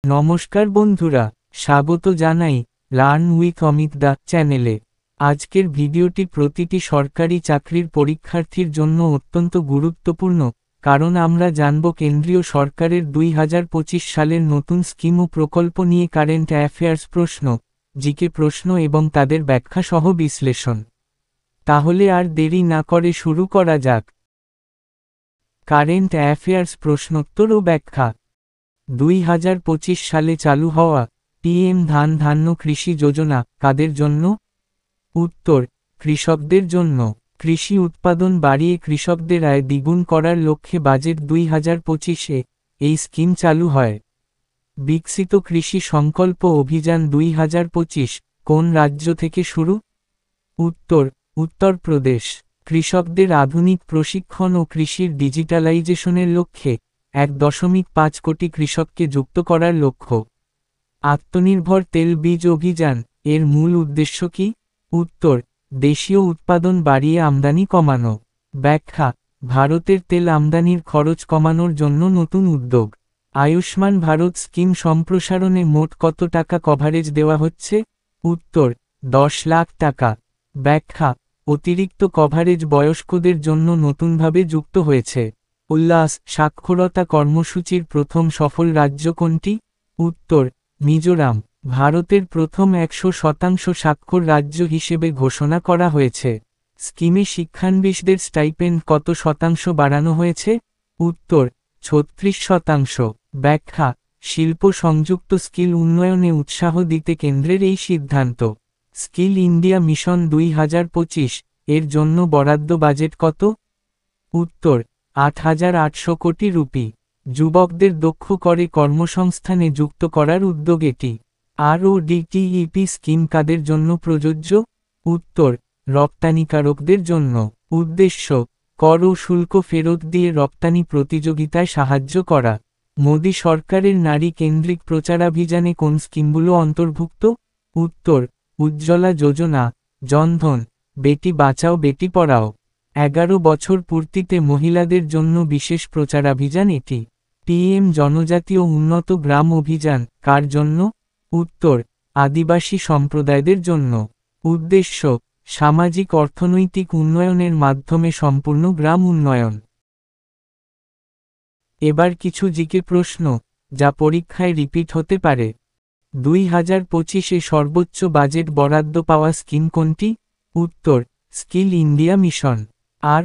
নমস্কার বন্ধুরা, স্বাগত জানাই লার্ন উইথ অমিত দা চ্যানেলে। আজকের ভিডিওটি প্রতিটি সরকারি চাকরির পরীক্ষার্থীর জন্য অত্যন্ত গুরুত্বপূর্ণ, কারণ আমরা জানব কেন্দ্রীয় সরকারের 2025 সালের নতুন স্কিম ও প্রকল্প নিয়ে কারেন্ট অ্যাফেয়ার্স প্রশ্ন, জিকে প্রশ্ন এবং তাদের ব্যাখ্যা সহ বিশ্লেষণ। তাহলে আর দেরি না করে শুরু করা যাক। কারেন্ট অ্যাফেয়ার্স প্রশ্নোত্তর ও ব্যাখ্যা। 2025 সালে চালু হওয়া পিএম ধান্য কৃষি যোজনা কাদের জন্য? উত্তর, কৃষকদের জন্য। কৃষি উৎপাদন বাড়িয়ে কৃষকদের আয় দ্বিগুণ করার লক্ষ্যে বাজেট 2025-এ এই স্কিম চালু হয়। বিকশিত কৃষি সংকল্প অভিযান 2025 কোন রাজ্য থেকে শুরু? উত্তর, উত্তরপ্রদেশ। কৃষকদের আধুনিক প্রশিক্ষণ ও কৃষির ডিজিটালাইজেশনের লক্ষ্যে 1.5 কোটি কৃষককে যুক্ত করার লক্ষ্য। আত্মনির্ভর তেল বীজ অভিযান এর মূল উদ্দেশ্য কি? উত্তর, দেশীয় উৎপাদন বাড়িয়ে আমদানি কমানো। ব্যাখ্যা, ভারতের তেল আমদানির খরচ কমানোর জন্য নতুন উদ্যোগ। আয়ুষ্মান ভারত স্কিম সম্প্রসারণে মোট কত টাকা কভারেজ দেওয়া হচ্ছে? উত্তর, 10 লাখ টাকা। ব্যাখ্যা, অতিরিক্ত কভারেজ বয়স্কদের জন্য নতুনভাবে যুক্ত হয়েছে। উল্লাস সাক্ষরতা কর্মসূচির প্রথম সফল রাজ্য কোনটি? উত্তর, মিজোরাম। ভারতের প্রথম 100% স্বাক্ষর রাজ্য হিসেবে ঘোষণা করা হয়েছে। স্কিমে শিক্ষানবিশদের স্টাইপেন্ড কত শতাংশ বাড়ানো হয়েছে? উত্তর, 36%। ব্যাখ্যা, শিল্প সংযুক্ত স্কিল উন্নয়নে উৎসাহ দিতে কেন্দ্রের এই সিদ্ধান্ত। স্কিল ইন্ডিয়া মিশন 2025 এর জন্য বরাদ্দ বাজেট কত? উত্তর, 8,800 কোটি রুপি। যুবকদের দক্ষ করে কর্মসংস্থানে যুক্ত করার উদ্যোগ এটি। RODTEP স্কিম কাদের জন্য প্রযোজ্য? উত্তর, রপ্তানিকারকদের জন্য। উদ্দেশ্য, কর ও শুল্ক ফেরত দিয়ে রপ্তানি প্রতিযোগিতায় সাহায্য করা। মোদি সরকারের নারী কেন্দ্রিক প্রচারাভিযানে কোন স্কিমগুলো অন্তর্ভুক্ত? উত্তর, উজ্জ্বলা যোজনা, জনধন, বেটি বাঁচাও বেটি পড়াও। 11 বছর পূর্তিতে মহিলাদের জন্য বিশেষ প্রচারাভিযান এটি। পিএম জনজাতীয় উন্নত গ্রাম অভিযান কার জন্য? উত্তর, আদিবাসী সম্প্রদায়দের জন্য। উদ্দেশ্য, সামাজিক অর্থনৈতিক উন্নয়নের মাধ্যমে সম্পূর্ণ গ্রাম উন্নয়ন। এবার কিছু জিকে প্রশ্ন, যা পরীক্ষায় রিপিট হতে পারে। 2025-এ সর্বোচ্চ বাজেট বরাদ্দ পাওয়া স্কিম কোনটি? উত্তর, স্কিল ইন্ডিয়া মিশন।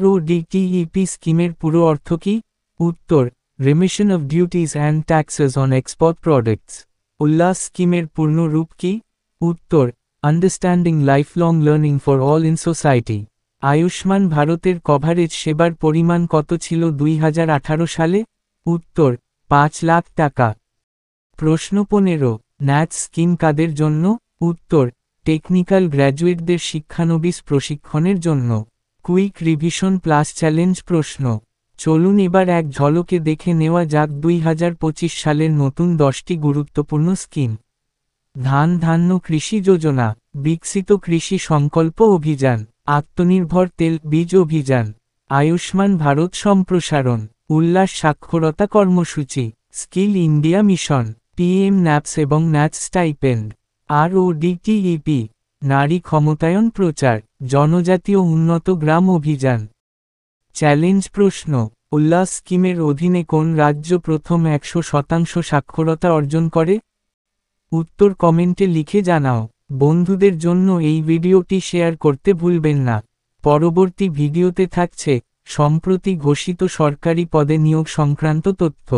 RODTEP স্কিমের পুরো অর্থ কি? উত্তর, remission of duties and taxes on export products. উল্লাস স্কিমের পূর্ণ রূপ কি? উত্তর, understanding lifelong learning for all in society. Ayushman ভারতের কভারেজ সেবার পরিমাণ কত ছিল 2018 সালে? উত্তর, 5 লাখ টাকা। প্রশ্ন 15, ন্যাচ স্কিম কাদের জন্য? উত্তর, টেকনিক্যাল গ্র্যাজুয়েটদের শিক্ষানবিশ প্রশিক্ষণের জন্য। কুইক রিভিশন প্লাস চ্যালেঞ্জ প্রশ্ন। চলুন এবার এক ঝলকে দেখে নেওয়া যাক 2025 সালের নতুন 10টি গুরুত্বপূর্ণ স্কিম। ধান্য কৃষি যোজনা, বিকশিত কৃষি সংকল্প অভিযান, আত্মনির্ভর তেল বীজ অভিযান, আয়ুষ্মান ভারত সম্প্রসারণ, উল্লাস সাক্ষরতা কর্মসূচি, skill India mission, PM naps এবং ন্যাচ স্টাইপেন্ড, RODTEP, নারী ক্ষমতায়ন প্রচার, জনজাতীয় উন্নত গ্রাম অভিযান। চ্যালেঞ্জ প্রশ্ন, উল্লাস স্কিমের অধীনে কোন রাজ্য প্রথম 100% সাক্ষরতা অর্জন করে? উত্তর কমেন্টে লিখে জানাও। বন্ধুদের জন্য এই ভিডিওটি শেয়ার করতে ভুলবেন না। পরবর্তী ভিডিওতে থাকছে সম্প্রতি ঘোষিত সরকারি পদে নিয়োগ সংক্রান্ত তথ্য।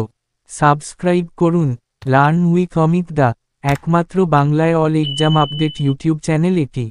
সাবস্ক্রাইব করুন লার্ন উইথ অমিত দা, একমাত্র বাংলায় all exam update YouTube channel এটি।